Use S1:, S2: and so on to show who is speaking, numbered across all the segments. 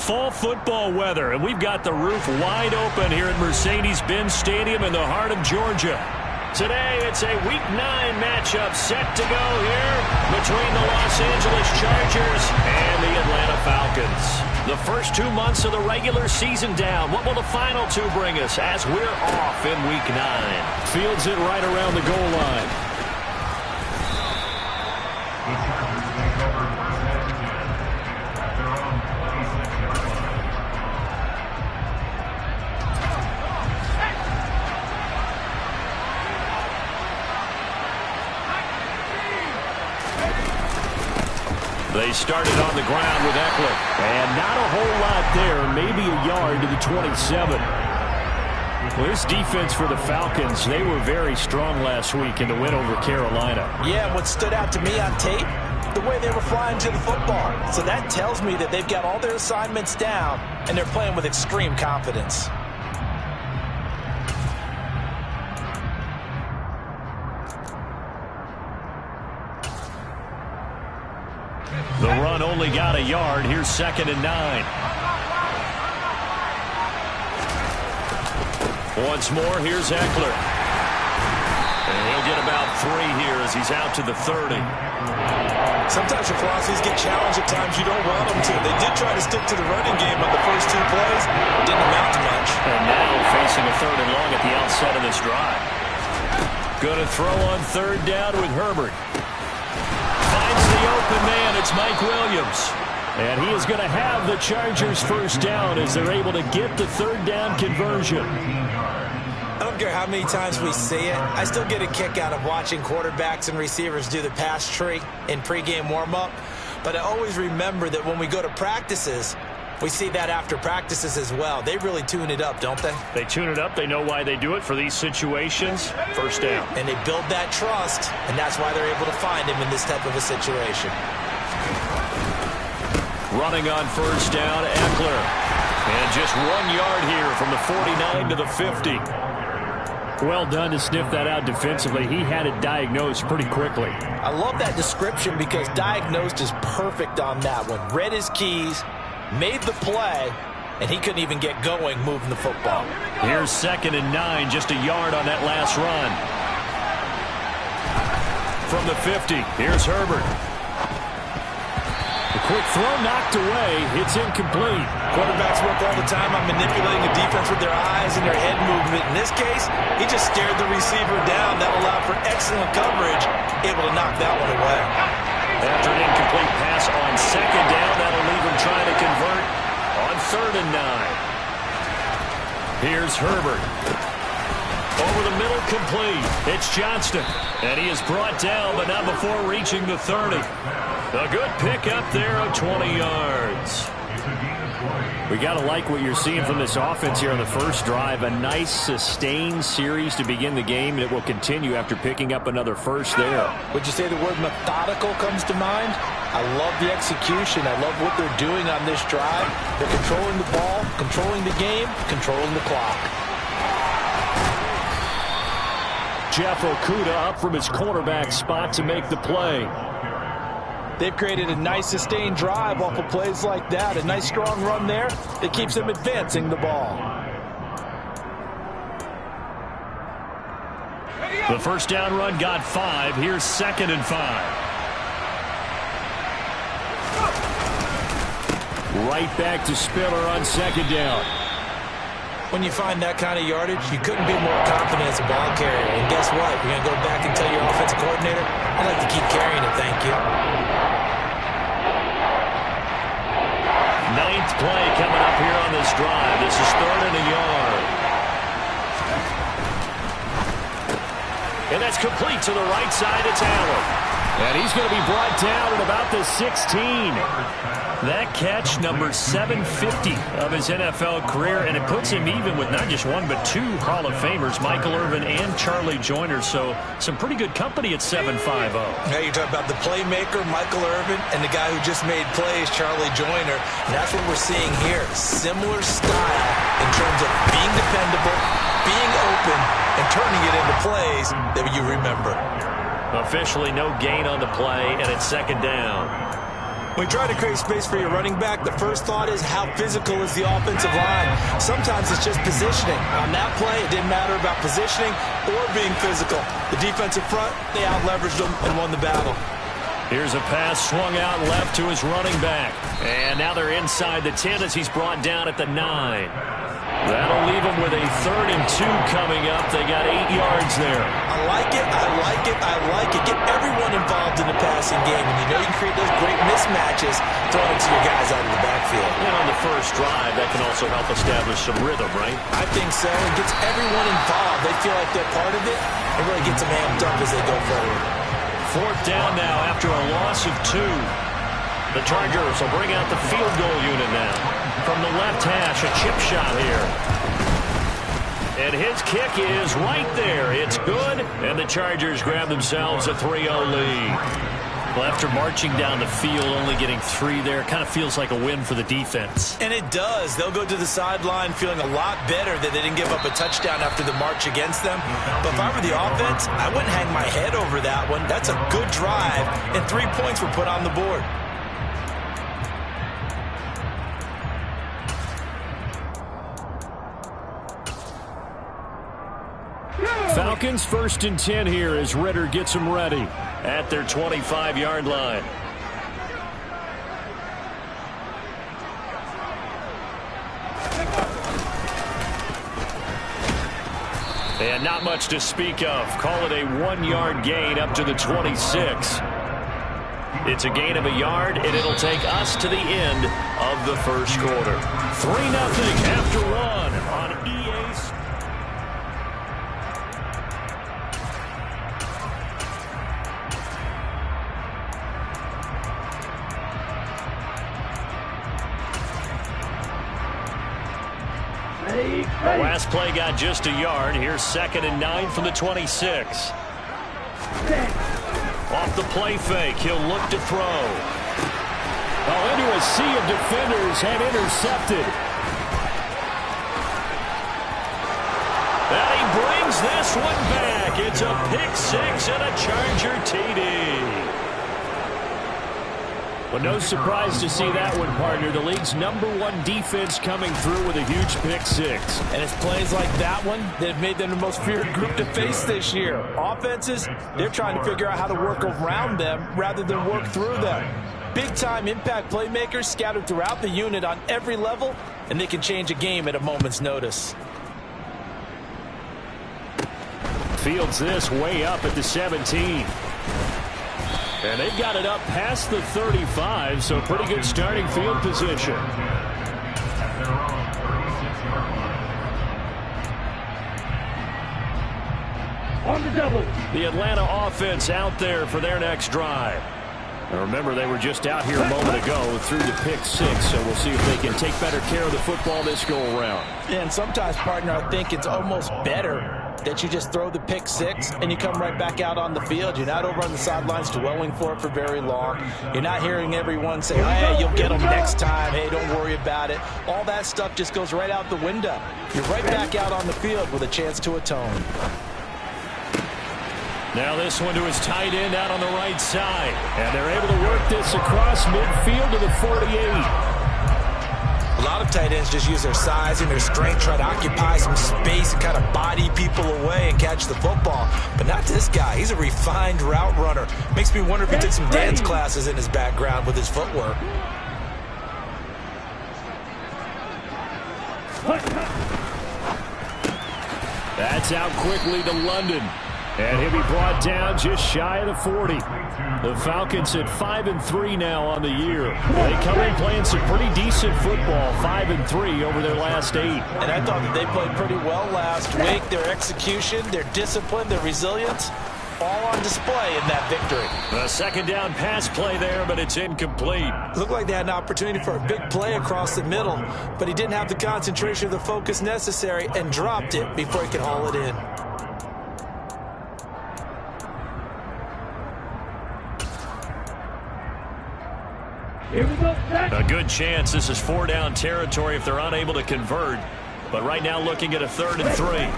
S1: fall football weather, and we've got the roof wide open here at Mercedes-Benz Stadium in the heart of Georgia. Today, it's a Week 9 matchup set to go here between the Los Angeles Chargers and the Atlanta Falcons. The first 2 months of the regular season down. What will the final two bring us as we're off in Week 9?
S2: Fields it right around the goal line.
S1: They started on the ground with Eckler.
S2: And not a whole lot there. Maybe a yard to the 27. Well, this defense for the Falcons, they were very strong last week in the win over Carolina.
S3: Yeah, what stood out to me on tape, the way they were flying to the football. So that tells me that they've got all their assignments down, and they're playing with extreme confidence.
S1: The run only got a yard. Here's 2nd and 9. Once more, here's Eckler. And he'll get about 3 here as he's out to the 30.
S3: Sometimes your philosophies get challenged at times you don't want them to. They did try to stick to the running game on the first 2 plays. Didn't amount to much.
S1: And now facing a 3rd and long at the outset of this drive. Going to throw on 3rd down with Herbert. Finds the open man. It's Mike Williams.
S2: And he is going to have the Chargers first down as they're able to get the 3rd down conversion.
S3: I don't care how many times we see it. I still get a kick out of watching quarterbacks and receivers do the pass tree in pregame warm-up. But I always remember that when we go to practices, we see that after practices as well. They really tune it up, don't they?
S1: They tune it up. They know why they do it for these situations. First down.
S3: And they build that trust, and that's why they're able to find him in this type of a situation.
S1: Running on first down, Eckler. And just 1 yard here from the 49 to the 50.
S2: Well done to sniff that out defensively. He had it diagnosed pretty quickly.
S3: I love that description because diagnosed is perfect on that one. Read his keys, made the play, and he couldn't even get going moving the football.
S1: Here's 2nd and 9, just a yard on that last run. From the 50, here's Herbert.
S2: The quick throw knocked away. It's incomplete.
S3: Quarterbacks work all the time on manipulating the defense with their eyes and their head movement. In this case, he just stared the receiver down. That allowed for excellent coverage, able to knock that one away.
S1: After an incomplete pass on 2nd down, that'll leave him trying to convert on 3rd and 9. Here's Herbert. Over the middle, complete. It's Johnston. And he is brought down, but not before reaching the 30. A good pickup there of 20 yards.
S2: We got to like what you're seeing from this offense here on the first drive. A nice, sustained series to begin the game, and it will continue after picking up another first there.
S3: Would you say the word methodical comes to mind? I love the execution. I love what they're doing on this drive. They're controlling the ball, controlling the game, controlling the clock.
S2: Jeff Okudah up from his cornerback spot to make the play.
S3: They've created a nice sustained drive off of plays like that. A nice strong run there that keeps them advancing the ball.
S1: The first down run got 5. Here's 2nd and 5.
S2: Right back to Spiller on 2nd down.
S3: When you find that kind of yardage, you couldn't be more confident as a ball carrier. And guess what? You're going to go back and tell your offensive coordinator, I'd like to keep carrying it, thank you.
S1: 9th play coming up here on this drive. This is 3rd and a yard. And that's complete to the right side. It's Allen.
S2: And he's going to be brought down at about the 16.
S1: That catch, number 750 of his NFL career, and it puts him even with not just 1 but 2 Hall of Famers, Michael Irvin and Charlie Joyner. So some pretty good company at 750.
S3: Now you talk about the playmaker, Michael Irvin, and the guy who just made plays, Charlie Joyner. And that's what we're seeing here. Similar style in terms of being dependable, being open, and turning it into plays that you remember.
S1: Officially no gain on the play, and it's 2nd down.
S3: When you try to create space for your running back, the first thought is how physical is the offensive line. Sometimes it's just positioning. On that play, it didn't matter about positioning or being physical. The defensive front, they out-leveraged them and won the battle.
S1: Here's a pass swung out left to his running back. And now they're inside the 10 as he's brought down at the 9. That'll leave them with a 3rd and 2 coming up. They got 8 yards there.
S3: I like it, I like it, I like it. Get everyone involved in the passing game. And you know you can create those great mismatches throwing it to your guys out of the backfield.
S1: And on the first drive, that can also help establish some rhythm, right?
S3: I think so. It gets everyone involved. They feel like they're part of it. It really gets them amped up as they go forward.
S1: 4th down now after a loss of 2. The Chargers will bring out the field goal unit now. From the left hash, a chip shot here. And his kick is right there. It's good, and the Chargers grab themselves a 3-0 lead. Well, after marching down the field, only getting 3 there, kind of feels like a win for the defense.
S3: And it does. They'll go to the sideline feeling a lot better that they didn't give up a touchdown after the march against them. But if I were the offense, I wouldn't hang my head over that one. That's a good drive, and 3 points were put on the board.
S2: Falcons 1st and 10 here as Ridder gets them ready
S1: at their 25-yard line. And not much to speak of. Call it a 1-yard gain up to the 26. It's a gain of a yard, and it'll take us to the end of the first quarter. 3-0 after 1 on EA. The last play got just a yard. Here's 2nd and 9 from the 26. Off the play fake, he'll look to throw.
S2: Oh, into a sea of defenders and intercepted.
S1: And he brings this one back. It's a pick 6 and a Charger TD.
S2: Well, no surprise to see that one, partner. The league's #1 defense coming through with a huge pick 6.
S3: And it's plays like that one that have made them the most feared group to face this year. Offenses, they're trying to figure out how to work around them rather than work through them. Big-time impact playmakers scattered throughout the unit on every level, and they can change a game at a moment's notice.
S2: Fields this way up at the 17. And they've got it up past the 35, so pretty good starting field position.
S4: On the double.
S2: The Atlanta offense out there for their next drive. Now remember, they were just out here a moment ago through the pick 6, so we'll see if they can take better care of the football this go-around.
S3: And sometimes, partner, I think it's almost better that you just throw the pick 6 and you come right back out on the field. You're not over on the sidelines dwelling for it for very long. You're not hearing everyone say, hey, you'll get them next time. Hey, don't worry about it. All that stuff just goes right out the window. You're right back out on the field with a chance to atone.
S2: Now this one to his tight end out on the right side. And they're able to work this across midfield to the 48.
S3: A lot of tight ends just use their size and their strength, try to occupy some space and kind of body people away and catch the football. But not this guy. He's a refined route runner. Makes me wonder if he took some dance classes in his background with his footwork.
S2: That's out quickly to London. And he'll be brought down just shy of the 40. The Falcons at 5-3 now on the year. They come in playing some pretty decent football, 5-3 over their last 8.
S3: And I thought that they played pretty well last week. Their execution, their discipline, their resilience, all on display in that victory.
S1: The 2nd down pass play there, but it's incomplete.
S3: Looked like they had an opportunity for a big play across the middle, but he didn't have the concentration or the focus necessary and dropped it before he could haul it in.
S1: A good chance this is 4-down territory if they're unable to convert. But right now looking at a 3rd and 3.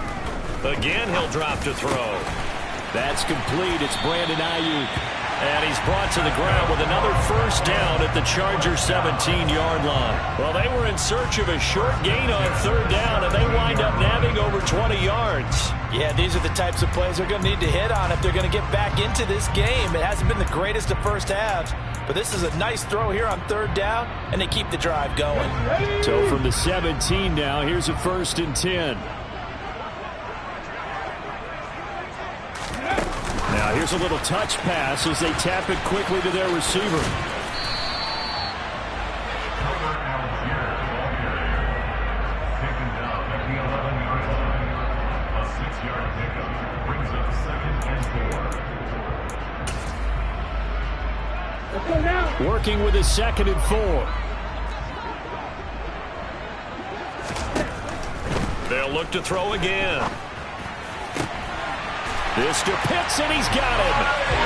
S1: Again, he'll drop to throw.
S2: That's complete. It's Brandon Ayuk.
S1: And he's brought to the ground with another first down at the Chargers' 17-yard line. Well, they were in search of a short gain on third down, and they wind up nabbing over 20 yards.
S3: Yeah, these are the types of plays they're going to need to hit on if they're going to get back into this game. It hasn't been the greatest of first halves, but this is a nice throw here on third down, and they keep the drive going.
S2: So from the 17 now, here's a 1st and 10. Now here's a little touch pass as they tap it quickly to their receiver. Working with a 2nd and 4.
S1: They'll look to throw again. This to Pitts, and he's got him.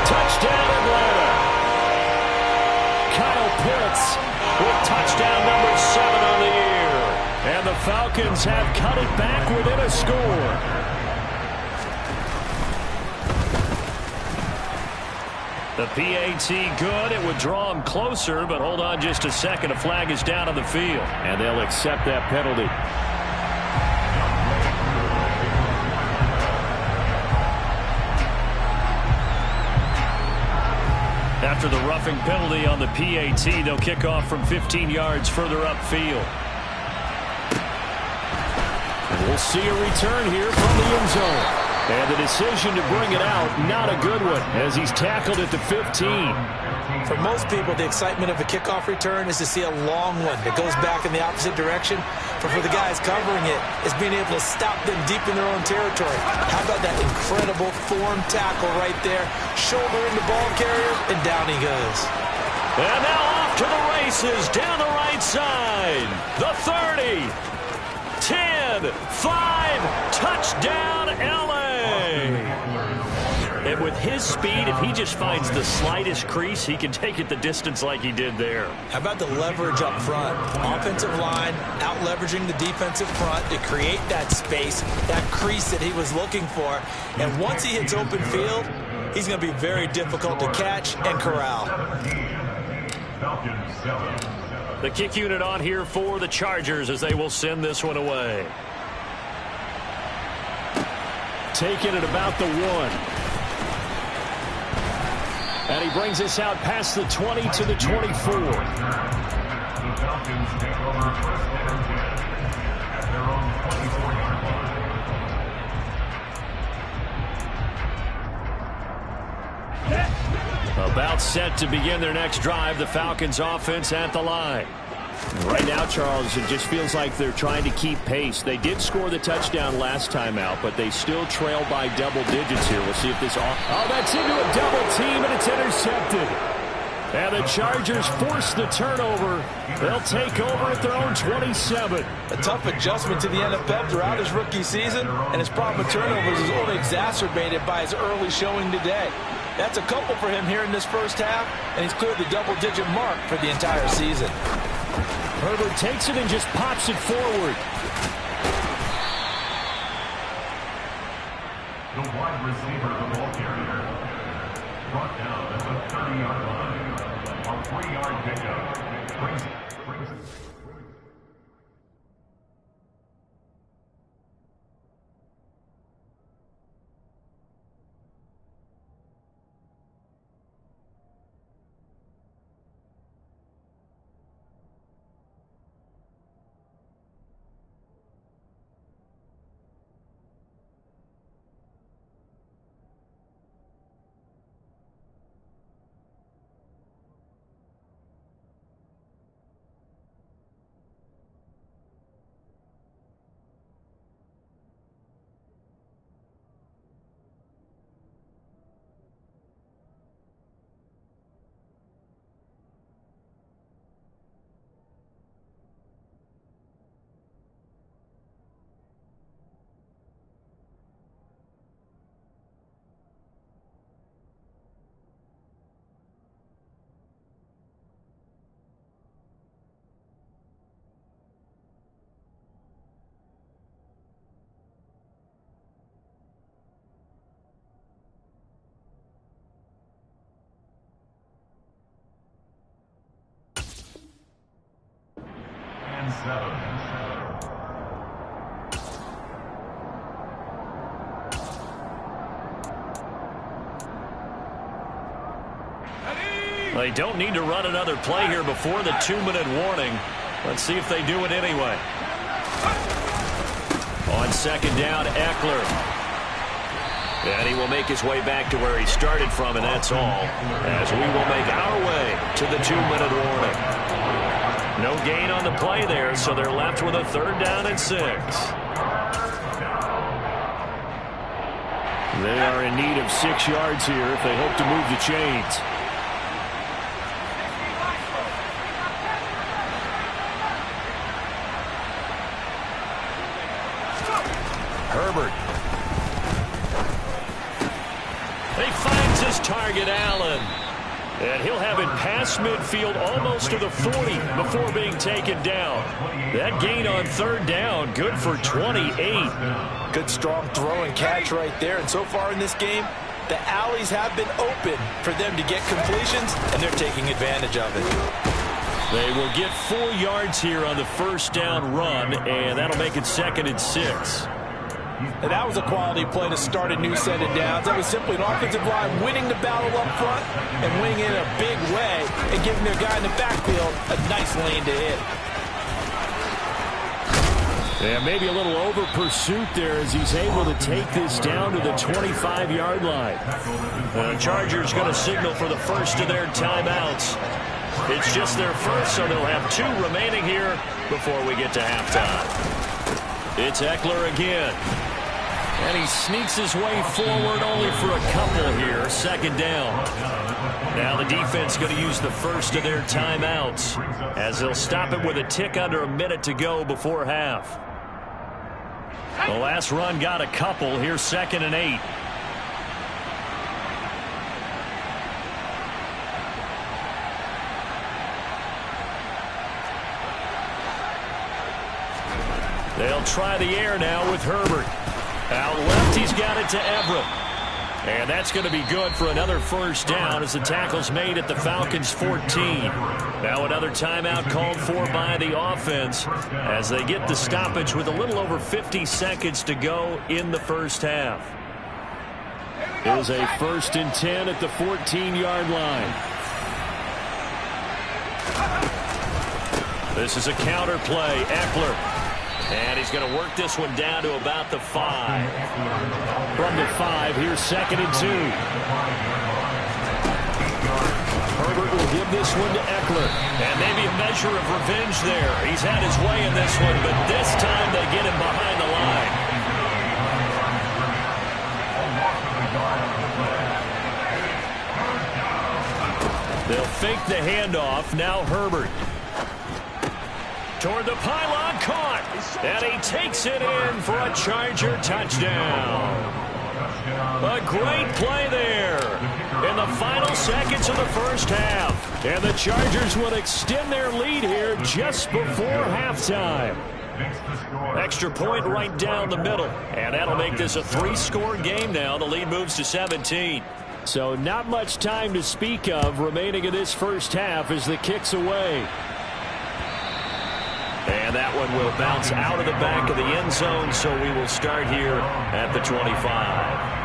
S1: Touchdown, Atlanta. Kyle Pitts with touchdown number 7 on the year. And the Falcons have cut it back within a score. The PAT good. It would draw him closer, but hold on just a second. A flag is down on the field.
S2: And they'll accept that penalty.
S1: After the roughing penalty on the PAT, they'll kick off from 15 yards further upfield.
S2: And we'll see a return here from the end zone. And the decision to bring it out, not a good one, as he's tackled at the 15.
S3: For most people, the excitement of a kickoff return is to see a long one that goes back in the opposite direction. But for the guys covering it, it's being able to stop them deep in their own territory. How about that incredible form tackle right there? Shoulder in the ball carrier, and down he goes.
S1: And now off to the races down the right side. The 30, 10, 5, touchdown LA. And with his speed, if he just finds the slightest crease, he can take it the distance like he did there.
S3: How about the leverage up front? Offensive line out-leveraging the defensive front to create that space, that crease that he was looking for. And once he hits open field, he's going to be very difficult to catch and corral.
S1: The kick unit on here for the Chargers as they will send this one away.
S2: Taking it about the 1. And he brings us out past the 20 to the 24.
S5: The Falcons take over 1st and 10 at their own 24-yard line.
S1: About set to begin their next drive, the Falcons offense at the line.
S2: Right now, Charles, it just feels like they're trying to keep pace. They did score the touchdown last time out, but they still trail by double digits here. We'll see if this... Oh, that's into a double team, and it's intercepted. And the Chargers force the turnover. They'll take over at their own 27.
S3: A tough adjustment to the NFL throughout his rookie season, and his problem with turnovers is only exacerbated by his early showing today. That's a couple for him here in this first half, and he's cleared the double-digit mark for the entire season.
S2: Herbert takes it and just pops it forward.
S5: The wide receiver, the ball carrier, brought down at the 30-yard line. A 3-yard pickup. Brings it.
S1: They don't need to run another play here before the 2-minute warning. Let's see if they do it anyway. On second down, Eckler. And he will make his way back to where he started from, and that's all, as we will make our way to the 2-minute warning. No gain on the play there, so they're left with a 3rd down and 6.
S2: They are in need of 6 yards here if they hope to move the chains.
S1: Herbert. He finds his target, Allen. And he'll have it past midfield almost to the 40 before being taken down. That gain on 3rd down, good for 28.
S3: Good strong throw and catch right there. And so far in this game, the alleys have been open for them to get completions, and they're taking advantage of it.
S1: They will get 4 yards here on the 1st down run, and that'll make it 2nd and 6.
S3: And that was a quality play to start a new set of downs. That was simply an offensive line winning the battle up front and winning it in a big way and giving their guy in the backfield a nice lane to hit.
S2: Yeah, maybe a little over pursuit there as he's able to take this down to the 25-yard line.
S1: The Chargers going to signal for the first of their timeouts. It's just their first, so they'll have 2 remaining here before we get to halftime. It's Eckler again. And he sneaks his way forward only for a couple here. 2nd down. Now the defense going to use the first of their timeouts as they'll stop it with a tick under a minute to go before half. The last run got a couple. Here's 2nd and 8. They'll try the air now with Herbert. Out left, he's got it to Everett. And that's going to be good for another 1st down as the tackle's made at the Falcons' 14. Now another timeout called for by the offense as they get the stoppage with a little over 50 seconds to go in the first half.
S2: It was a 1st and 10 at the 14-yard line.
S1: This is a counter play. Eckler. And he's going to work this one down to about the 5.
S2: From the 5, here's 2nd and 2.
S1: Herbert will give this one to Eckler. And maybe a measure of revenge there. He's had his way in this one, but this time they get him behind the line. They'll fake the handoff. Now Herbert. Toward the pylon, caught. And he takes it in for a Charger touchdown. A great play there in the final seconds of the first half. And the Chargers will extend their lead here just before halftime. Extra point right down the middle. And that'll make this a 3-score game now. The lead moves to 17.
S2: So not much time to speak of remaining in this first half as the kick's away.
S1: And that one will bounce out of the back of the end zone, so we will start here at the 25.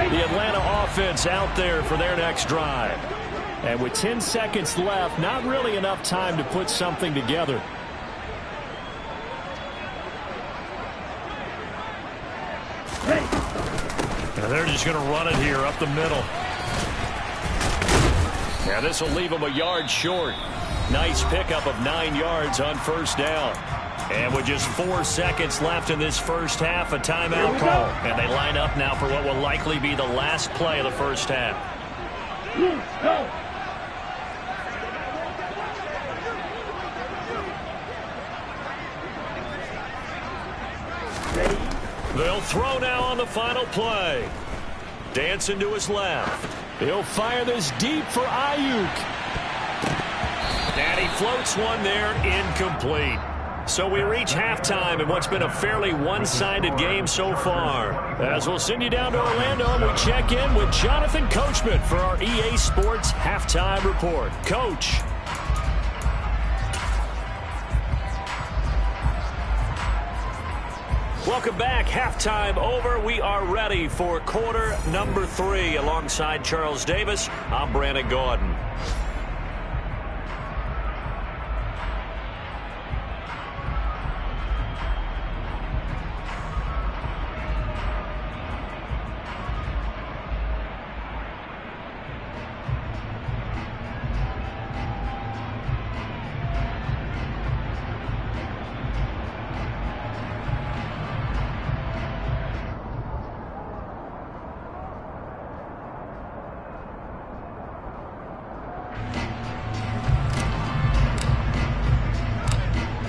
S1: The Atlanta offense out there for their next drive.
S2: And with 10 seconds left, not really enough time to put something together.
S1: And they're just going to run it here up the middle. Now this will leave them a yard short. Nice pickup of 9 yards on 1st down. And with just 4 seconds left in this first half, a timeout call. And they line up now for what will likely be the last play of the first half. They'll throw now on the final play. Dancing to his left.
S2: He'll fire this deep for Ayuk.
S1: And he floats one there, incomplete. So we reach halftime in what's been a fairly one-sided game so far. As we'll send you down to Orlando, and we check in with Jonathan Coachman for our EA Sports Halftime Report. Coach. Welcome back. Halftime over. We are ready for quarter number 3. Alongside Charles Davis, I'm Brandon Gaudin.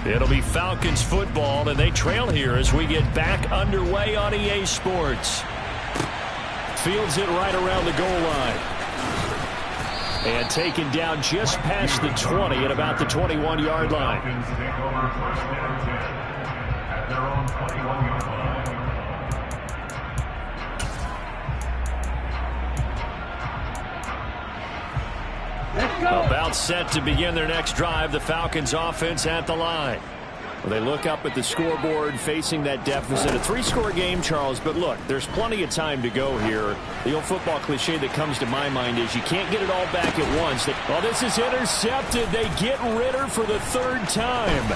S1: It'll be Falcons football, and they trail here as we get back underway on EA Sports. Fields it right around the goal line. And taken down just past the 20 at about the 21-yard line.
S5: Falcons take over first down 10 at their own 21-yard line.
S4: Let's go.
S1: About set to begin their next drive, the Falcons offense at the line. Well, they look up at the scoreboard facing that deficit. A 3-score game, Charles, but look, there's plenty of time to go here. The old football cliche that comes to my mind is you can't get it all back at once. Well, this is intercepted. They get Ritter for the 3rd time.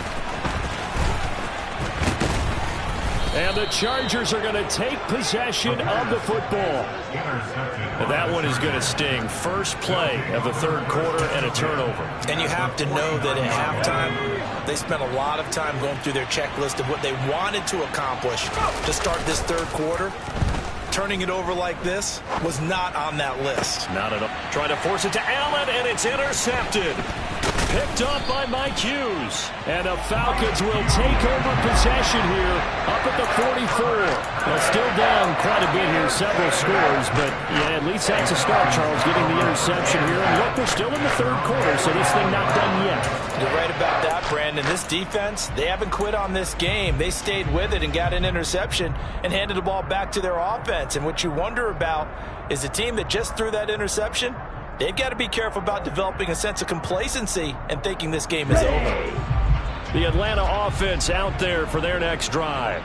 S1: And the Chargers are going to take possession of the football. And that one is going to sting. First play of the 3rd quarter and a turnover.
S3: And you have to know that at halftime, they spent a lot of time going through their checklist of what they wanted to accomplish to start this 3rd quarter. Turning it over like this was not on that list.
S1: Not at all. Trying to force it to Allen, and it's intercepted. Picked up by Mike Hughes. And the Falcons will take over possession here up at the 44. Well, still down quite a bit here, several scores, but yeah, at least that's a start, Charles, getting the interception here. And look, we're still in the 3rd quarter, so this thing not done yet.
S3: You're right about that, Brandon. This defense, they haven't quit on this game. They stayed with it and got an interception and handed the ball back to their offense. And what you wonder about is a team that just threw that interception, they've got to be careful about developing a sense of complacency and thinking this game is over.
S1: The Atlanta offense out there for their next drive.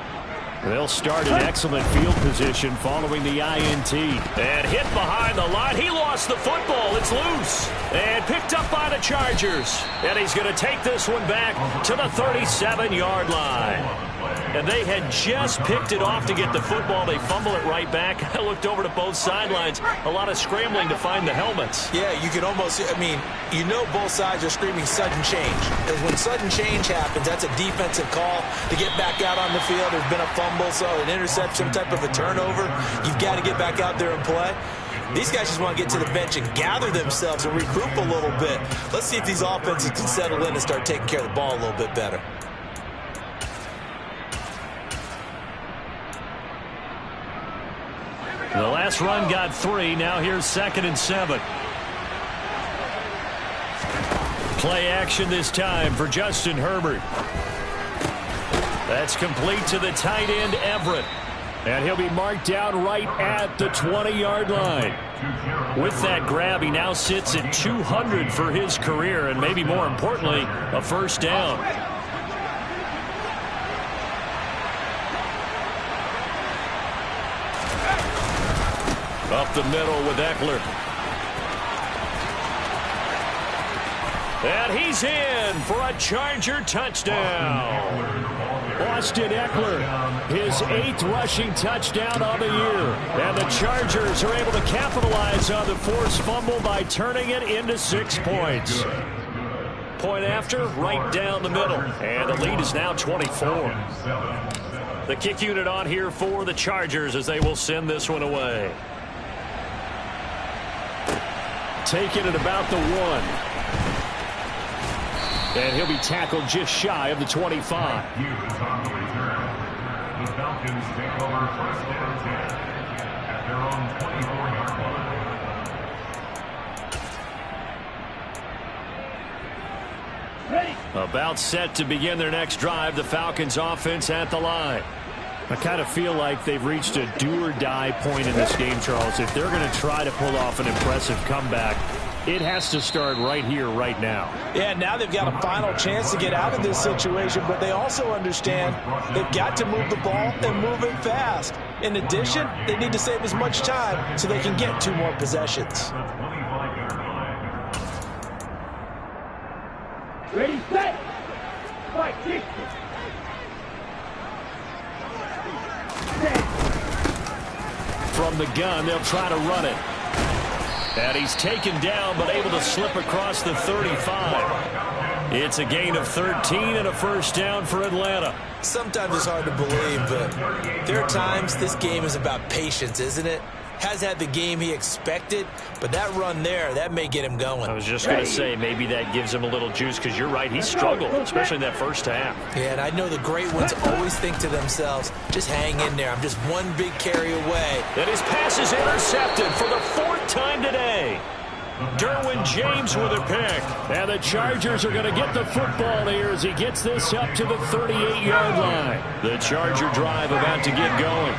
S1: They'll start in excellent field position following the INT. And hit behind the line. He lost the football. It's loose. And picked up by the Chargers. And he's going to take this one back to the 37-yard line. And they had just picked it off to get the football. They fumble it right back. I looked over to both sidelines. A lot of scrambling to find the helmets.
S3: Yeah, you can almost, you know both sides are screaming sudden change. Because when sudden change happens, that's a defensive call to get back out on the field. There's been a fumble, so an interception, type of a turnover. You've got to get back out there and play. These guys just want to get to the bench and gather themselves and regroup a little bit. Let's see if these offenses can settle in and start taking care of the ball a little bit better.
S1: The last run got 3. Now here's 2nd and 7. Play action this time for Justin Herbert. That's complete to the tight end, Everett. And he'll be marked down right at the 20-yard line. With that grab, he now sits at 200 for his career, and maybe more importantly, a first down. Up the middle with Eckler. And he's in for a Charger touchdown. Austin Eckler, his 8th rushing touchdown of the year. And the Chargers are able to capitalize on the forced fumble by turning it into 6 points. Point after, right down the middle. And the lead is now 24. The kick unit on here for the Chargers as they will send this one away. Taking it about the 1. And he'll be tackled just shy of the 25.
S5: Hughes on the return. The Falcons take over first down 10 at their own 24-yard line.
S4: Ready.
S1: About set to begin their next drive, the Falcons offense at the line.
S2: I kind of feel like they've reached a do-or-die point in this game, Charles. If they're going to try to pull off an impressive comeback, it has to start right here, right now.
S3: Yeah, now they've got a final chance to get out of this situation, but they also understand they've got to move the ball and move it fast. In addition, they need to save as much time so they can get 2 more possessions.
S4: Ready, set, fight, kick.
S1: From the gun, they'll try to run it. And he's taken down, but able to slip across the 35. It's a gain of 13 and a first down for Atlanta. Sometimes it's hard to believe, but there are times this game is about patience, isn't it? Has had the game he expected, but that run there, that may get him going.
S2: I was just going to say, maybe that gives him a little juice, because you're right, he struggled, especially in that first half.
S3: Yeah, and I know the great ones always think to themselves, just hang in there. I'm just one big carry away.
S1: And his pass is intercepted for the 4th time today. Derwin James with a pick. And the Chargers are going to get the football here as he gets this up to the 38-yard line. The Charger drive about to get going.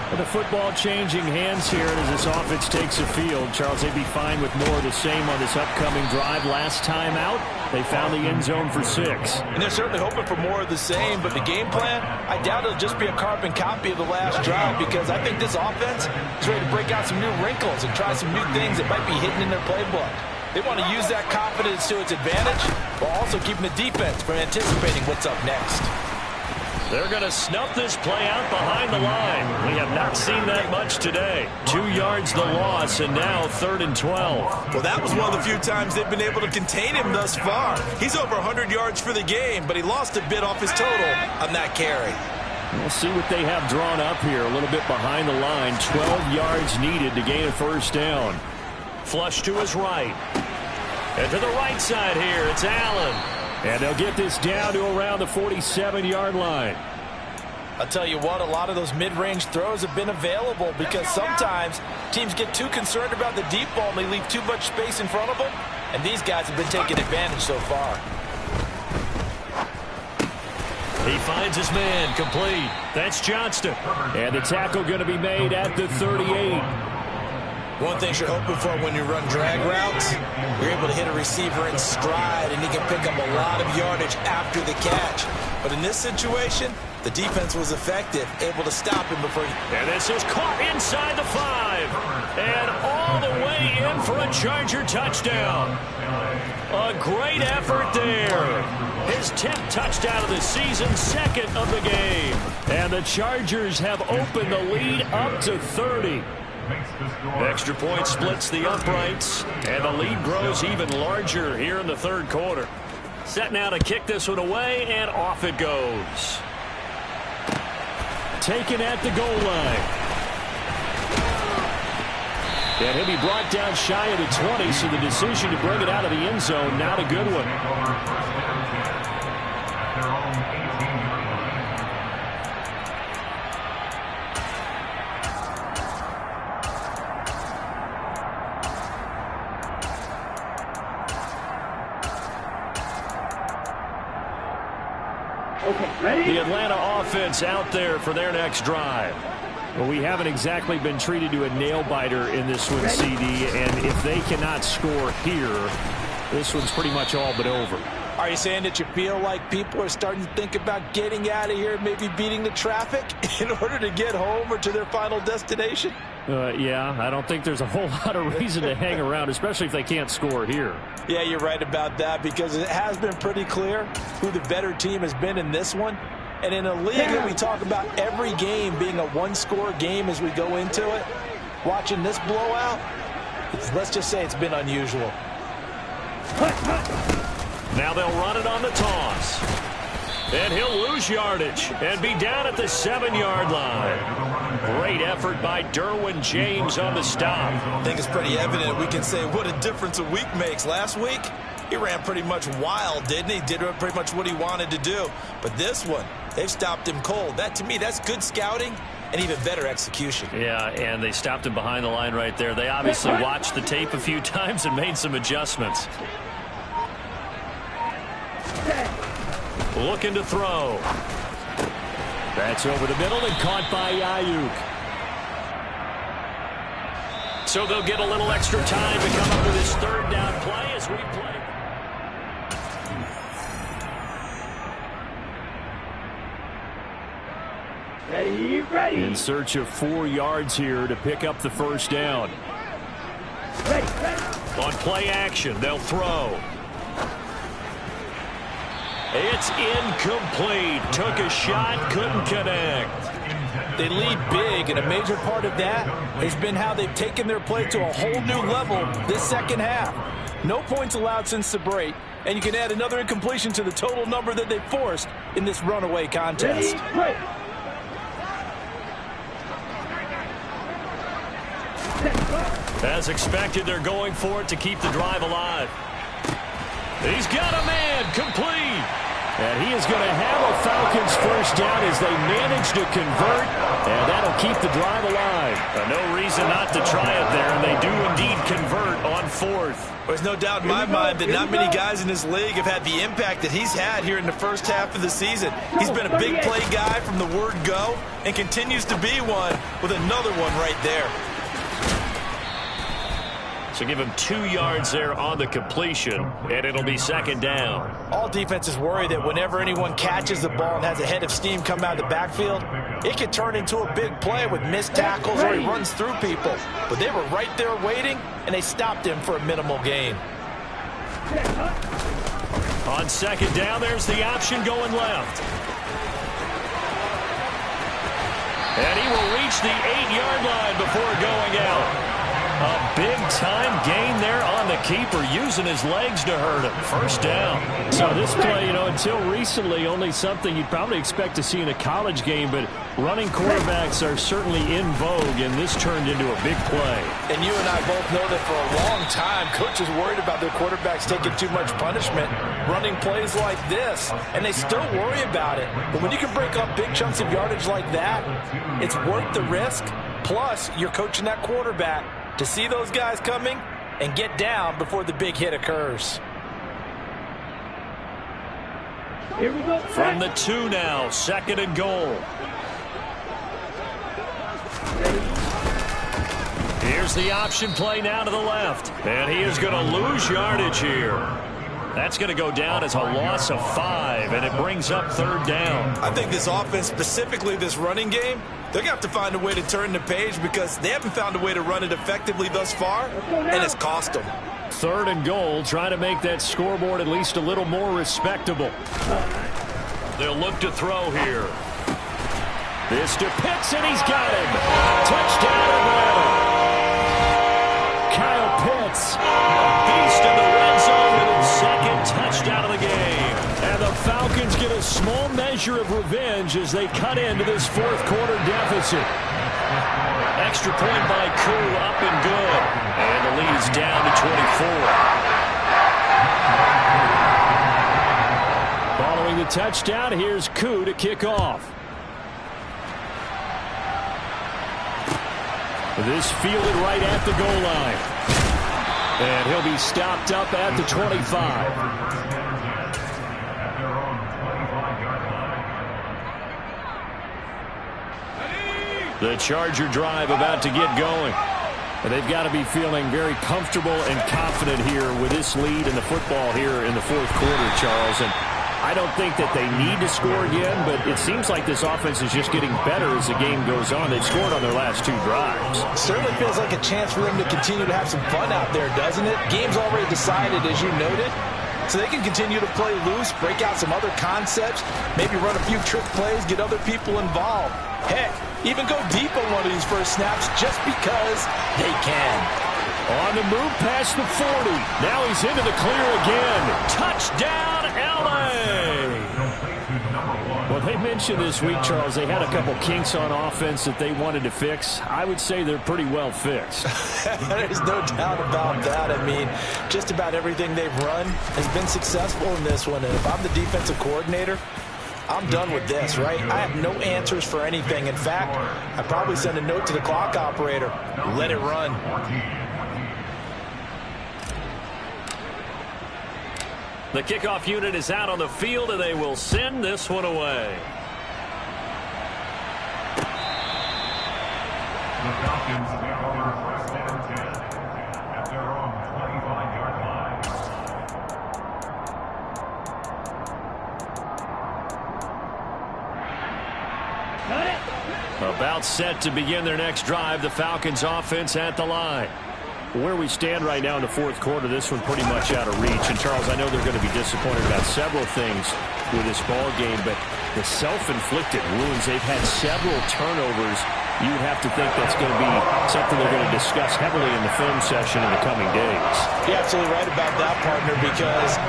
S2: And the football changing hands here as this offense takes the field. Charles, they'd be fine with more of the same on this upcoming drive. Last time out, they found the end zone for 6.
S3: And they're certainly hoping for more of the same, but the game plan, I doubt it'll just be a carbon copy of the last drive, because I think this offense is ready to break out some new wrinkles and try some new things that might be hidden in their playbook. They want to use that confidence to its advantage while also keeping the defense from anticipating what's up next.
S1: They're going to snuff this play out behind the line. We have not seen that much today. 2 yards the loss, and now 3rd and 12.
S3: Well, that was one of the few times they've been able to contain him thus far. He's over 100 yards for the game, but he lost a bit off his total on that carry.
S2: We'll see what they have drawn up here. A little bit behind the line. 12 yards needed to gain a first down.
S1: Flush to his right. And to the right side here, it's Allen.
S2: And they'll get this down to around the 47-yard line.
S3: I'll tell you what, a lot of those mid-range throws have been available, because sometimes teams get too concerned about the deep ball and they leave too much space in front of them, and these guys have been taking advantage so far.
S1: He finds his man, complete. That's Johnston.
S2: And the tackle going to be made at the 38.
S3: One thing you're hoping for when you run drag routes, you're able to hit a receiver in stride, and he can pick up a lot of yardage after the catch. But in this situation, the defense was effective, able to stop him before he...
S1: And this is caught inside the 5. And all the way in for a Charger touchdown. A great effort there. His 10th touchdown of the season, 2nd of the game. And the Chargers have opened the lead up to 30. Extra point splits the uprights, and the lead grows even larger here in the 3rd quarter. Set now to kick this one away, and off it goes.
S2: Taken at the goal line. And he'll be brought down shy of the 20, so the decision to bring it out of the end zone, not a good one.
S1: The Atlanta offense out there for their next drive.
S2: Well, we haven't exactly been treated to a nail-biter in this one, CD, and if they cannot score here, this one's pretty much all but over.
S3: Are you saying that you feel like people are starting to think about getting out of here, maybe beating the traffic in order to get home or to their final destination?
S2: Yeah, I don't think there's a whole lot of reason to hang around, especially if they can't score here.
S3: Yeah, you're right about that, because it has been pretty clear who the better team has been in this one. And in a league that we talk about every game being a one-score game as we go into it, watching this blowout, let's just say it's been unusual.
S1: Now they'll run it on the toss. And he'll lose yardage and be down at the 7-yard line. Great effort by Derwin James on the stop.
S3: I think it's pretty evident we can say what a difference a week makes. Last week, he ran pretty much wild, didn't he? Did pretty much what he wanted to do. But this one, they've stopped him cold. That, to me, that's good scouting and even better execution.
S1: Yeah, and they stopped him behind the line right there. They obviously watched the tape a few times and made some adjustments. Looking to throw. That's over the middle and caught by Ayuk. So they'll get a little extra time to come up with this third down play as we play.
S4: Ready.
S2: In search of 4 yards here to pick up the first down.
S4: Ready.
S1: On play action, they'll throw. It's incomplete. Took a shot, couldn't connect.
S3: They lead big, and a major part of that has been how they've taken their play to a whole new level this second half. No points allowed since the break, and you can add another incompletion to the total number that they forced in this runaway contest.
S4: Ready.
S1: As expected, they're going for it to keep the drive alive. He's got a man, complete.
S2: And he is going to have a Falcons first down as they manage to convert, and that'll keep the drive alive.
S1: No reason not to try it there, and they do indeed convert on fourth.
S3: There's no doubt in my mind that not many guys in this league have had the impact that he's had here in the first half of the season. He's been a big play guy from the word go and continues to be one with another one right there.
S1: So give him 2 yards there on the completion, and it'll be second down.
S3: All defenses worry that whenever anyone catches the ball and has a head of steam come out of the backfield, it can turn into a big play with missed tackles or he runs through people. But they were right there waiting, and they stopped him for a minimal gain.
S1: On second down, there's the option going left. And he will reach the 8-yard line before going out. A big-time gain there on the keeper, using his legs to hurt him. First down.
S2: So this play, until recently, only something you'd probably expect to see in a college game, but running quarterbacks are certainly in vogue, and this turned into a big play.
S3: And you and I both know that for a long time, coaches worried about their quarterbacks taking too much punishment, running plays like this, and they still worry about it. But when you can break up big chunks of yardage like that, it's worth the risk. Plus, you're coaching that quarterback to see those guys coming and get down before the big hit occurs.
S4: Here we go.
S1: From the 2 now, second and goal. Here's the option play now to the left. And he is going to lose yardage here. That's going to go down as a loss of 5, and it brings up third down.
S3: I think this offense, specifically this running game, they're going to have to find a way to turn the page because they haven't found a way to run it effectively thus far, and it's cost them.
S2: Third and goal, trying to make that scoreboard at least a little more respectable.
S1: They'll look to throw here.
S2: This to Pitts, and he's got him. Touchdown Atlanta. Kyle Pitts.
S1: Beast in the red zone with his second touchdown of the game.
S2: And the Falcons get a small measure of revenge as they cut into this fourth quarter deficit.
S1: Extra point by Koo, up and good. And the lead's down to 24.
S2: Following the touchdown, here's Koo to kick off. This fielded right at the goal line. And he'll be stopped up at the 25.
S1: The Charger drive about to get going.
S2: And they've got to be feeling very comfortable and confident here with this lead in the football here in the fourth quarter, Charles. And I don't think that they need to score again, but it seems like this offense is just getting better as the game goes on. They've scored on their last 2 drives.
S3: Certainly feels like a chance for them to continue to have some fun out there, doesn't it? Game's already decided, as you noted. So they can continue to play loose, break out some other concepts, maybe run a few trick plays, get other people involved. Heck, even go deep on one of these first snaps just because they can.
S2: On the move past the 40. Now he's into the clear again.
S1: Touchdown, LA!
S2: Well, they mentioned this week, Charles, they had a couple kinks on offense that they wanted to fix. I would say they're pretty well fixed.
S3: There's no doubt about that. I mean, just about everything they've run has been successful in this one. And if I'm the defensive coordinator, I'm done with this, right? I have no answers for anything. In fact, I'd probably send a note to the clock operator. Let it run.
S1: The kickoff unit is out on the field, and they will send this one away.
S5: The Falcons take over first and 10 at their own 25-yard line.
S1: About set to begin their next drive, the Falcons offense at the line.
S2: Where we stand right now in the fourth quarter, this one pretty much out of reach. And, Charles, I know they're going to be disappointed about several things with this ball game, but the self-inflicted wounds, they've had several turnovers. You would have to think that's going to be something they're going to discuss heavily in the film session in the coming days.
S3: You're absolutely right about that, partner, because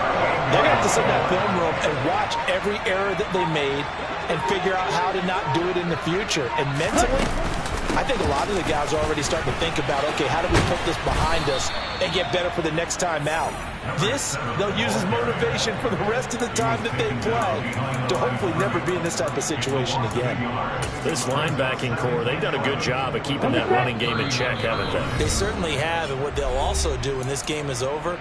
S3: they're going to have to sit in that film room and watch every error that they made and figure out how to not do it in the future. And mentally, I think a lot of the guys are already starting to think about, okay, how do we put this behind us and get better for the next time out? This, they'll use as motivation for the rest of the time that they play to hopefully never be in this type of situation again.
S1: This linebacking core, they've done a good job of keeping that running game in check, haven't they?
S3: They certainly have, and what they'll also do when this game is over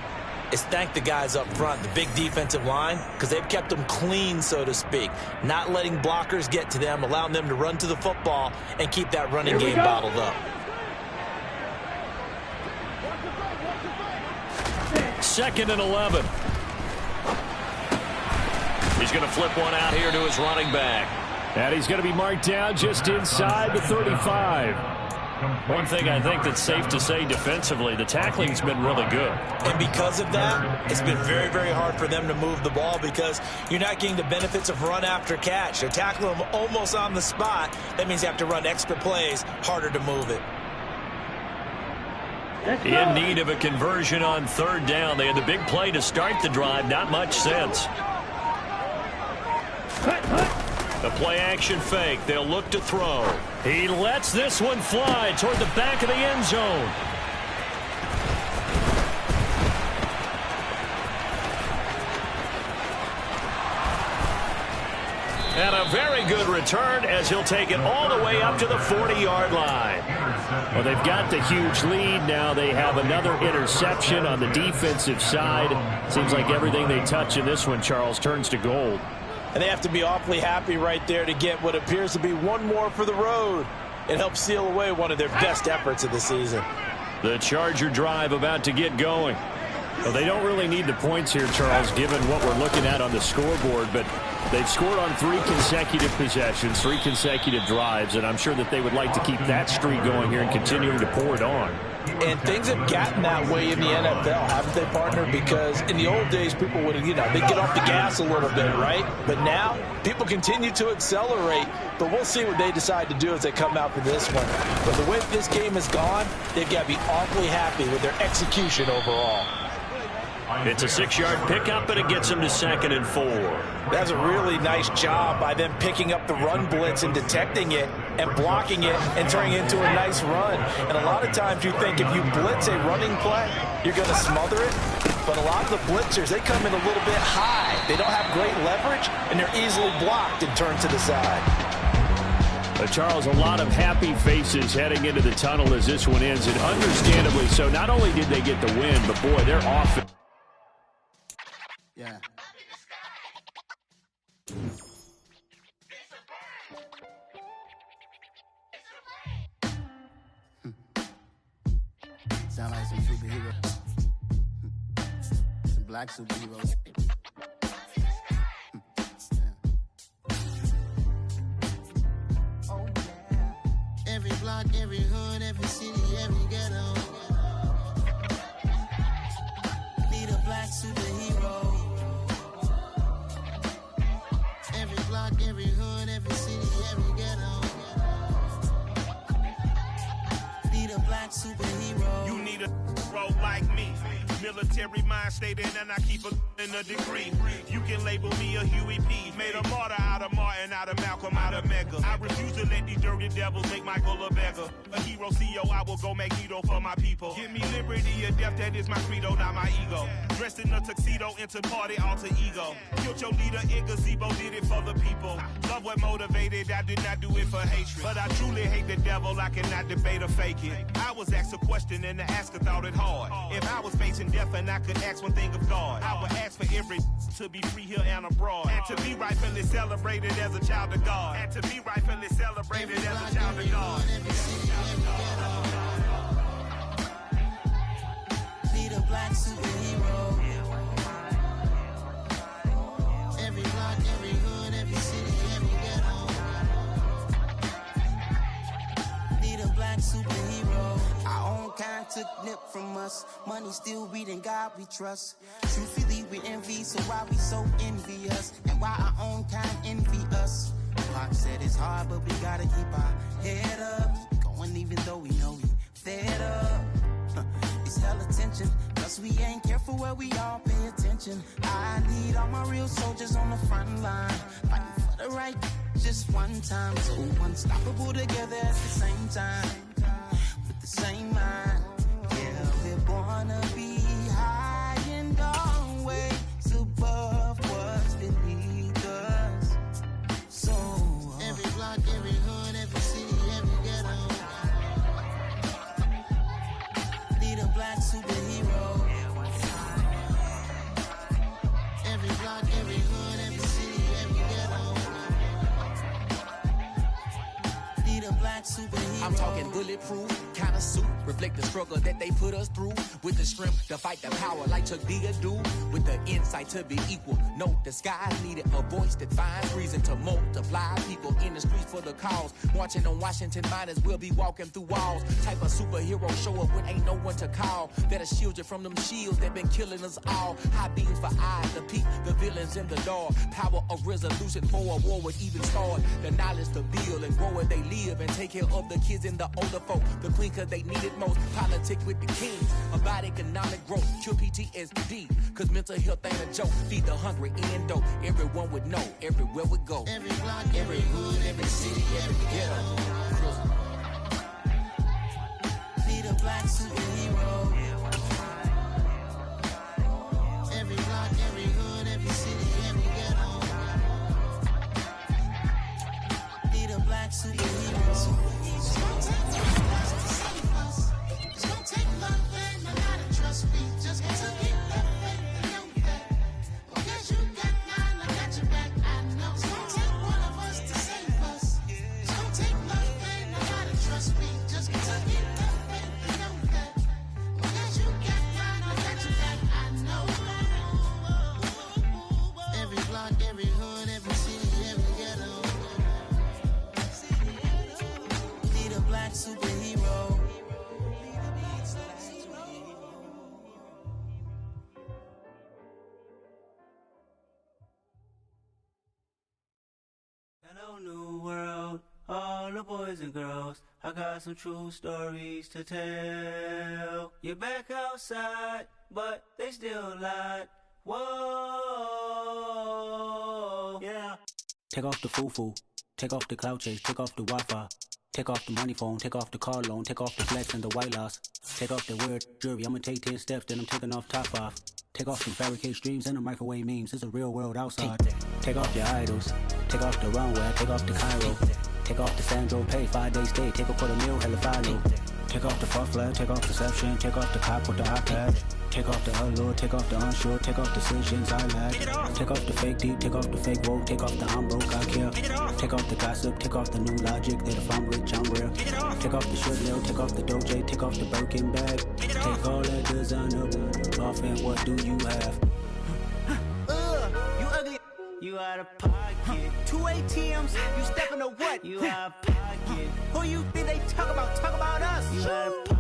S3: is thank the guys up front, the big defensive line, because they've kept them clean, so to speak, not letting blockers get to them, allowing them to run to the football and keep that running game bottled up.
S1: Second and 11. He's going to flip one out here to his running back.
S2: And he's going to be marked down just inside the 35.
S1: One thing I think that's safe to say defensively, the tackling's been really good.
S3: And because of that, it's been very, very hard for them to move the ball because you're not getting the benefits of run after catch. They're tackling them almost on the spot. That means you have to run extra plays, harder to move it.
S1: In need of a conversion on third down. They had the big play to start the drive. Not much sense. The play-action fake. They'll look to throw. He lets this one fly toward the back of the end zone. And a very good return as he'll take it all the way up to the 40-yard line.
S2: Well, they've got the huge lead. Now they have another interception on the defensive side. Seems like everything they touch in this one, Charles, turns to gold.
S3: And they have to be awfully happy right there to get what appears to be one more for the road. It helps seal away one of their best efforts of the season.
S1: The Charger drive about to get going.
S2: Well, they don't really need the points here, Charles, given what we're looking at on the scoreboard, but they've scored on 3 consecutive possessions, 3 consecutive drives, and I'm sure that they would like to keep that streak going here and continuing to pour it on.
S3: And things have gotten that way in the NFL, haven't they, partner? Because in the old days, people would, they'd get off the gas a little bit, right? But now, people continue to accelerate, but we'll see what they decide to do as they come out for this one. But the way this game has gone, they've got to be awfully happy with their execution overall.
S1: It's a 6-yard pickup, and it gets him to 2nd and 4.
S3: That's a really nice job by them picking up the run blitz and detecting it and blocking it and turning it into a nice run. And a lot of times you think if you blitz a running play, you're going to smother it. But a lot of the blitzers, they come in a little bit high. They don't have great leverage, and they're easily blocked and turned to the side.
S2: Charles, a lot of happy faces heading into the tunnel as this one ends, and understandably so. Not only did they get the win, but, boy, they're off.
S6: Yeah. Sound like some superheroes. Some black superheroes. Oh, yeah. Every block, every hood, every city, every ghetto. Need a black superhero. Every block, every hood, every city, every ghetto. Need a black superhero.
S7: You need a hero like me. Military mind stated, and I keep in a degree. You can label me a Huey P. Made a martyr out of Martin, out of Malcolm, out of Mega. I refuse to let these dirty devils make Michael a beggar. A hero CEO, I will go Magneto for my people. Give me liberty or death, that is my credo, not my ego. Dressed in a tuxedo, into party, alter ego. Killed your leader in gazebo, did it for the people. Love what motivated, I did not do it for hatred. But I truly hate the devil, I cannot debate or fake it. I was asked a question and the asker thought it hard. If I was facing and death, and I could ask one thing of God. I would ask for every to be free here and abroad, and to be rightfully celebrated as a child of God, and to be rightfully celebrated as a child of God.
S6: Need a black superhero. Every block, every hood, every city, every ghetto. Need a black superhero. Our own kind took nip from us. Money still reading God we trust. Truthfully we envy, so why we so envious? And why our own kind envy us? Pac said it's hard, but we gotta keep our head up. Going even though we know we fed up. It's hell attention, cause we ain't careful where we all pay attention. I need all my real soldiers on the front line, fighting for the right just one time. So unstoppable together at the same time, with the same mind. Yeah, we're born to be high and always above what's beneath us. So every block, every hood, every city, every ghetto. Need a black superhero. Every block, every hood, every city, every ghetto. Need a black superhero.
S8: I'm talking bulletproof kind of suit, reflect the struggle that they put us through, with the strength to fight the power like Chuck D do, with the insight to be equal. No, the sky needed a voice that finds reason to multiply people in the streets for the cause. Marching on Washington, might as well be walking through walls. Type of superhero show up when ain't no one to call, that'll shield you from them shields that been killing us all. High beams for eyes to peek the villains in the dark. Power of resolution for a war would even start. The knowledge to build and grow where they live, and take care of the kids and the older folk. The queen cause they need it most. Politic with the king about economic growth. Cure PTSD cause mental health ain't a joke. Feed the hungry and dope. Everyone would know everywhere we go.
S6: Every block, every hood, every city, every ghetto. Need a black superhero. Every block, every hood, every city, every ghetto. Need a black superhero. It's gonna take love and a lot of trust me. Just to keep that faith and know that. Because you got mine, I got your back, I know. It's gonna take one of us to save us. It's gonna take love and a lot of trust me. Just to keep that faith and know that. Because you got mine, I got your back, I know. Every block, every hood, every city, every ghetto. Need a black superhero.
S9: Hello, new world, all the boys and girls. I got some true stories to tell. You're back outside, but they still lied. Whoa, yeah.
S10: Take off the foo-foo, take off the cloud chase, take off the Wi-Fi. Take off the money phone, take off the car loan, take off the flex and the white loss. Take off the weird jewelry, I'ma take 10 steps, then I'm taking off top off. Take off some fabricated streams and the microwave memes, it's a real world outside. Take off your idols, take off the runway, take off the Cairo. Take off the Sandro Pay, 5-day stay, take a $250,000, hella follow. Take off the fuck flag, take off deception, take off the cop with the iPad. Take off the allure, take off the unsure, take off decisions I lack. Take off the fake deep, take off the fake woke, take off the I'm broke, I care. Take off the gossip, take off the new logic, that if I'm rich, I'm real. Take off the short nail, take off the Doja, take off the Birkin bag. Take all that designer off and what do you have?
S9: You ugly, you out of pocket. 2 ATMs, you stepping to what? You out of pocket. Who you think they talk about us? You out of pocket.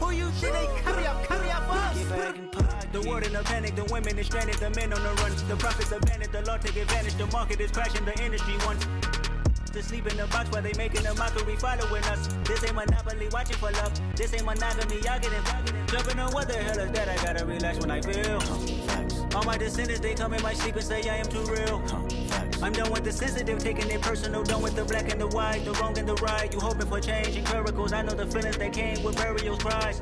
S9: Who you think they carry up us? Get back in pocket. The world in a panic, the women is stranded, the men on the run. The profits abandoned, the law take advantage, the market is crashing, the industry wants to sleep in the box while they making a mockery following us. This ain't Monopoly, watching for love. This ain't monogamy, y'all getting jumping on what the hell is that? I gotta relax when I feel. All my descendants, they come in my sleep and say I am too real. I'm done with the sensitive, taking it personal. Done with the black and the white, the wrong and the right. You hoping for change and miracles. I know the feelings that came with burials, cries.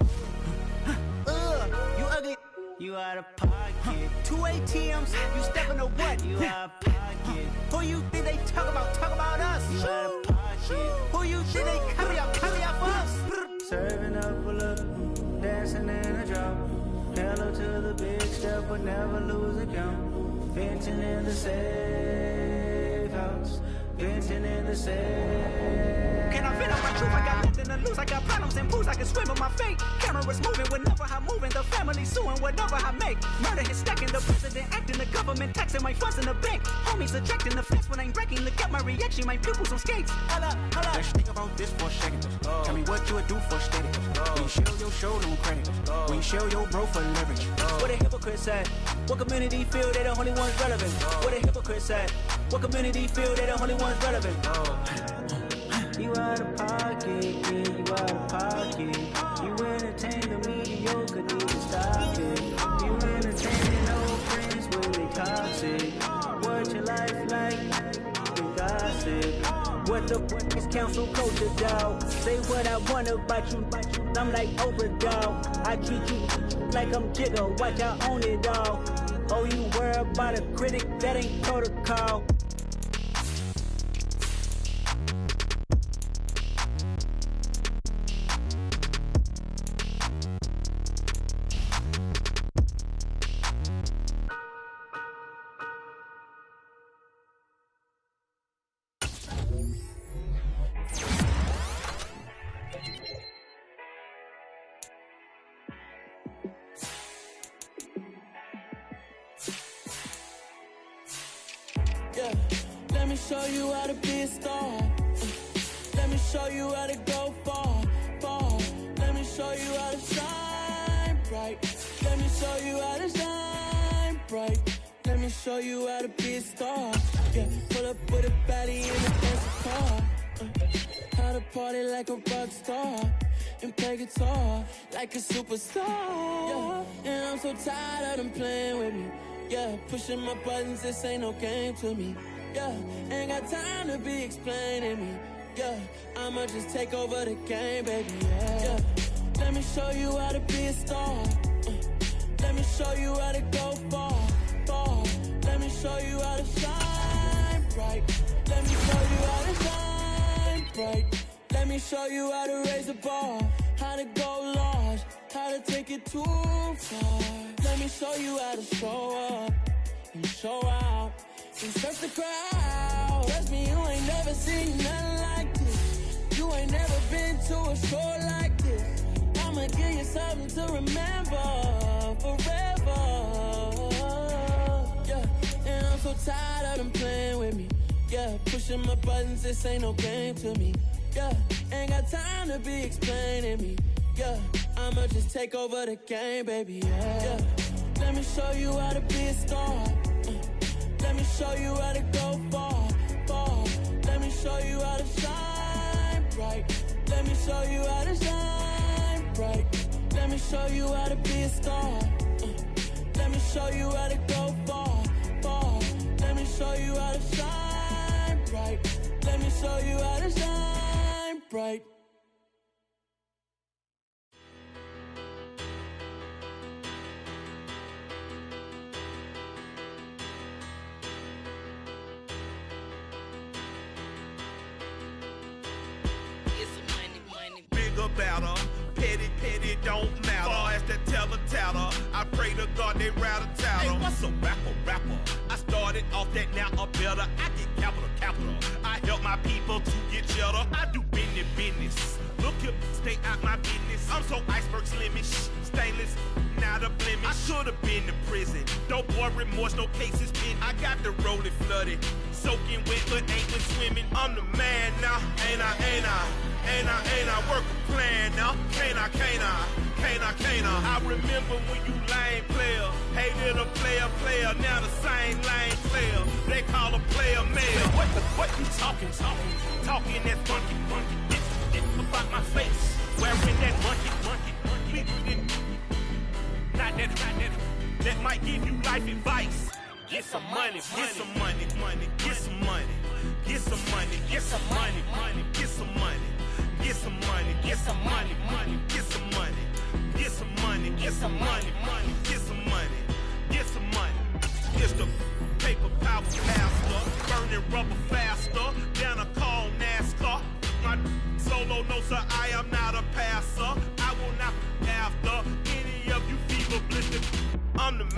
S9: You ugly. You out of pocket. 2 ATMs, you stepping to what? You out of pocket. Who you think they talk about us? You out of pocket. Who you think they carry up us? Serving up a look, dancing in a drop. Hella but never lose account. Venting in the safe house. Venting in the safe. Can I vent on my truth? I got nothing to lose. I got problems and pools. I can swim on my fate. Cameras moving whenever I'm moving. The family suing whatever I make. Murder is stacking. The president acting. The government taxing my funds in the bank. Homies ejecting the fence when I'm breaking. Look at my reaction. My pupils on skates. Hold up.
S10: Let's think about this for a second. Tell me what you would do for steady. When you show your show, no credit. When you show your bro for leverage.
S9: What a hypocrite said. What community feel they the only ones relevant? What a hypocrite said. What community feel they the only ones relevant? You out of pocket, yeah, you out of pocket. You entertain the mediocre, need to stop it. You entertaining old friends when they toxic. What your life like? You gossip. What the fuck is council culture, dog? Say what I want about you, I'm like overdog. I treat you like I'm Jigga, watch I own it all. Oh, you worry about a critic, that ain't protocol.
S11: Yeah, let me show you how to be a star. Let me show you how to go far, far. Let me show you how to shine bright. Let me show you how to shine bright. Let me show you how to be a star. Yeah, pull up with a baddie in a fancy car. How to party like a rock star and play guitar like a superstar. Yeah, and I'm so tired of them playing with me. Yeah, pushing my buttons, this ain't no game to me. Yeah, ain't got time to be explaining me. Yeah, I'ma just take over the game, baby. Yeah, let me show you how to be a star. Let me show you how to go far, far. Let me show you how to shine bright. Let me show you how to shine bright. Let me show you how to raise the bar, how to go large, how to take it too far. Let me show you how to show up and show out and search the crowd. Trust me, you ain't never seen nothing like this. You ain't never been to a show like this. I'ma give you something to remember forever. Yeah, and I'm so tired of them playing with me. Yeah, pushing my buttons, this ain't no game to me. Yeah, ain't got time to be explaining me. Yeah, I'ma just take over the game, baby. Yeah, let me show you how to be a star. Let me show you how to go far, far. Let me show you how to shine bright. Let me show you how to shine bright. Let me show you how to be a star. Let me show you how to go far, far. Let me show you how to shine bright. Let me show you how to shine bright.
S7: Better, petty, don't matter. Far as the teller, I pray to God they rattle tattle. Hey, what's a rapper? I started off that, now I'm better. I get capital. I help my people to get cheddar. I do business. Look here, stay out my business. I'm so iceberg slimish, stainless, not a blemish. I should've been to prison. Don't boy remorse, no cases pinned. I got the rolling flooded, soaking wet, but ain't been swimming. I'm the man now, ain't I? Work a plan now, can't I? I remember when you lame player, hated a player, now the same lame player. They call a player male. What you talking that funky. It's about my face, wearing that monkey. Not that might give you life advice. Get some money. It's the paper power master, burning rubber faster than a call NASCAR. My solo, no sir, I am not a passer. I will not after any of you fever blistered. I'm the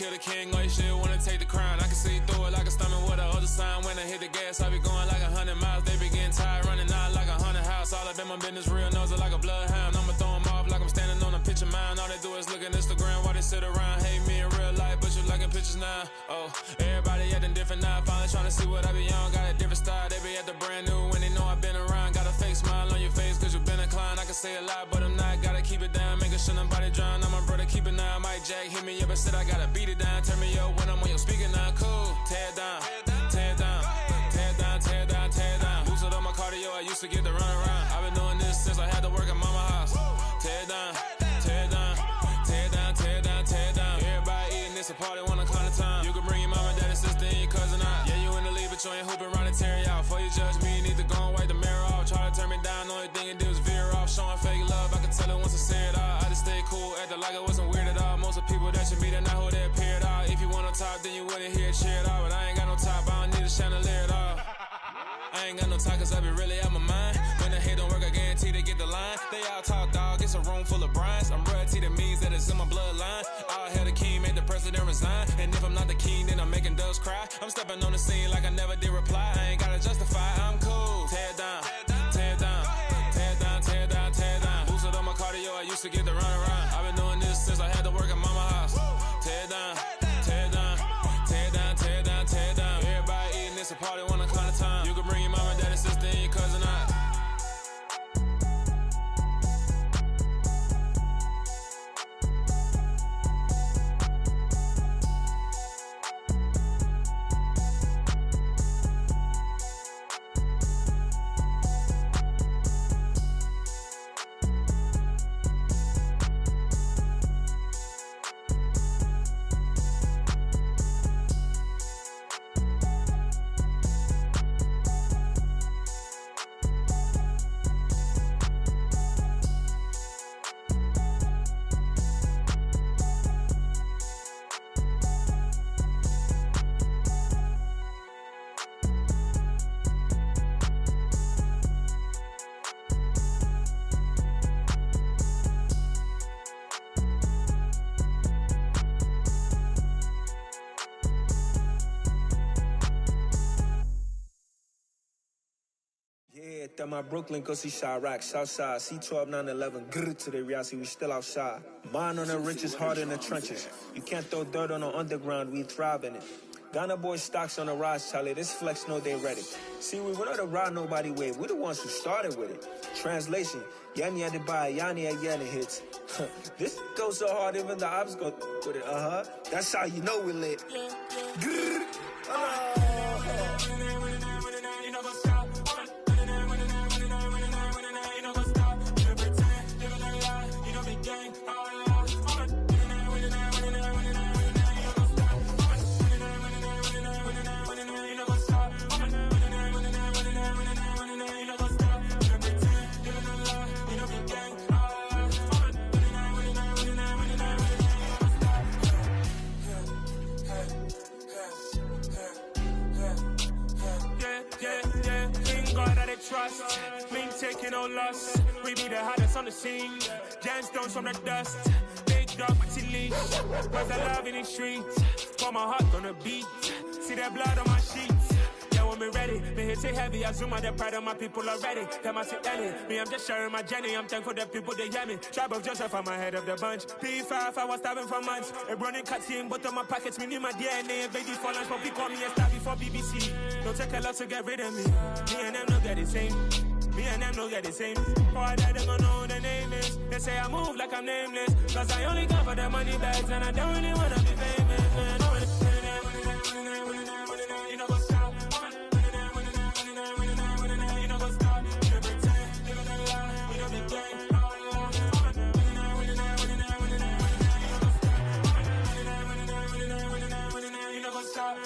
S12: kill the king, or you shit wanna take the crown. I can see through it like a stomach with a other sign. When I hit the gas, I be going like 100 miles. They be getting tired, running out like 100 house. All up in my business, real nose like a bloodhound. I'ma throw them off like I'm standing on a picture mine. All they do is look at Instagram while they sit around. Hate me in real life, but you liking pictures now. Oh, everybody acting different now. Finally trying to see what I be on. Got a different style, they be at the brand new when they know I've been around. Got a fake smile on your face cause you been inclined. I can say a lot, but I'm not. Gotta keep it down, making sure nobody drown. I'm my brother, keep it now. Mike Jack hit me up and said I gotta beat it down. Turn me up when I'm on your speaker now. Cool, tear it down, tear it down, tear it down, tear it down, tear it down. Boosted up my cardio, I used to get to run around. I've been doing this since I had to work at mama house. Tear it down, tear it down, tear it down, tear it down, tear it down. Everybody eating this a party, one o'clock of time. You can bring your mama, daddy, sister, and your cousin out. Yeah, you in the lead, but you ain't hooping around and tear it out. Before you judge me, you need to go and wipe the mirror off. Try to turn me down, only thing you do is veer off. Showing fake love, I can tell it once I say it all. I just stay cool, acting like it wasn't weird at all. Most of the people that you meet are not who they appear at all. If you want on top, then you wouldn't hear it cheer at all. But I ain't got no top, I don't need a chandelier at all. I ain't got no talk cause I be really out my mind. When the hate don't work, I guarantee they get the line. They all talk dog, it's a room full of brinds. I'm royalty, that means that it's in my bloodline. All hell the king, made the president resign. And if I'm not the king, then I'm making doves cry. I'm stepping on the scene like I never did reply. I ain't gotta justify, I'm cool. Tear it down, tear it down, tear it down, tear it down, tear it down. Boosted up my cardio, I used to get to run around. I've been doing this since I had to work at mama house. Tear it down, tear it down, tear it down, tear it down, tear it down. Everybody eating this a party, 1 o'clock of time. You can bring your mama, daddy, sister, and your cousin out.
S13: At my Brooklyn, go see Chirac, Southside, C12, 911, grrr to the reality, we still outside. Mine on the riches, hard in the trenches. You can't throw dirt on the underground, we thrive in it. Ghana boys stocks on the rise, Charlie, this flex know they ready. See, we not a ride nobody wave, we the ones who started with it. Translation, Yanni had to buy, Yanni had Yanni hits. This goes so hard, even the ops go with it, That's how you know we lit. Grrr.
S14: Trust, me taking no loss. We be the hottest on the scene. Gemstones from the dust. Big dog, but he leash. Cause the love in the streets. Put my heart on the beat. See that blood on my sheets. Yeah, when me ready, me hit it heavy. I zoom out the pride of my people already. Them I see Ellie. Me, I'm just sharing my journey. I'm thankful the people they hear me. Tribe of Joseph, I'm ahead of the bunch. P5, I was starving for months. A running cut in, but on my pockets, me need my DNA. And baby for lunch, but people call me a star before BBC. Don't take a lot to get rid of me. Me and them don't get the same. Me and them don't get the same. All that they gonna know the name is. They say I move like I'm nameless. Cause I only come for the money bags. And I don't really wanna be famous, man. You know what's up? You know what's up? You pretend, you know the lie, you know the game. You know what's up?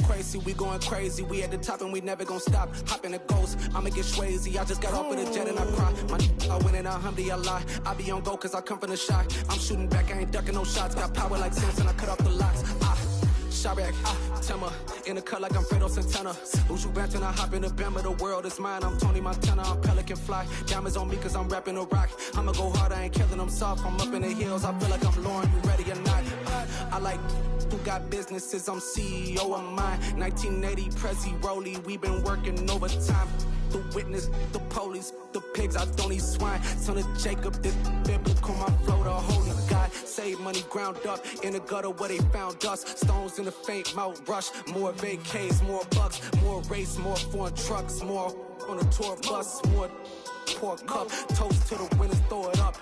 S15: Crazy, we going crazy. We at the top and we never gonna stop. Hop in a ghost, I'ma get swayzy. I just got off with a jet and I cry. I win in alhamdulillah. I be on go cause I come from the shot. I'm shooting back, I ain't ducking no shots. Got power like Samson, I cut off the locks. Chirac, Timmer, in the cut like I'm Fredo Santana. Uju Banton, I hop in the Bama, the world is mine. I'm Tony Montana, I'm Pelican Fly. Diamonds on me cause I'm rapping a rock. I'ma go hard, I ain't killing them soft. I'm up in the hills, I feel like I'm Lauren, you ready or not? I like who got businesses, I'm CEO of mine. 1980 Prezi Rolly, we been working overtime. The witness, the police, the pigs, I don't eat swine. Son of Jacob, this biblical, my flow, the holy God. Save money ground up in the gutter where they found us. Stones in the faint mouth rush. More vacays, more bucks, more race, more foreign trucks, more on a tour bus, more pour cup. Toast to the winners, throw it up.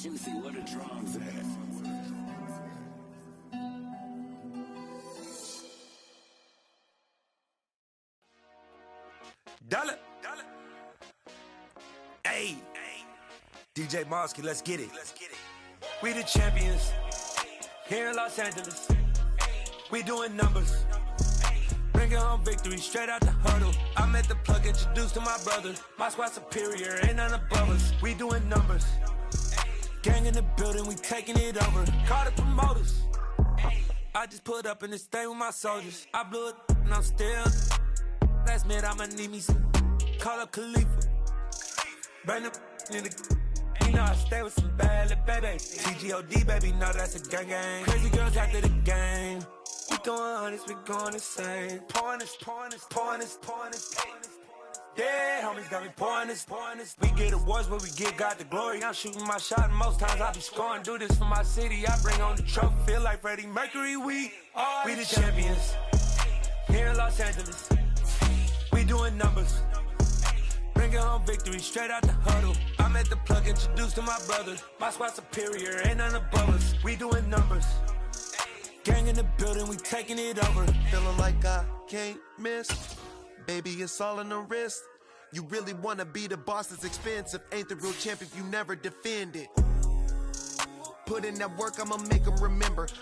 S16: Juicy, what a drums at.
S17: Dollar. Hey. DJ Mosky, let's get it. We the champions here in Los Angeles. We doing numbers. Bringing home victory straight out the huddle. I'm at the plug, introduced to my brother. My squad superior, ain't none above us. We doing numbers. Gang in the building, we taking it over. Call the promoters. I just put up in this thing with my soldiers. I blew it and I'm still. Last minute I'ma need me some. Call up Khalifa. Bring them in the. You know I stay with some bad little baby. TGOD baby, no that's a gang gang. Crazy girls after the game. We going honest, we going insane. Pouring this. Yeah, homies got me pouring this. We get awards, but we give God the glory. I'm shooting my shot, and most times I be scoring. Do this for my city, I bring on the trophy. Feel like Freddie Mercury, we the champions here in Los Angeles. We doing numbers. Bringing home victory straight out the huddle. I'm at the plug, introduced to my brother. My squad superior, ain't none above us. We doing numbers. Gang in the building, we taking it over.
S18: Feeling like I can't miss. Baby, it's all in the wrist. You really wanna be the boss, it's expensive. Ain't the real champ if you never defend it. Put in that work, I'ma make them remember.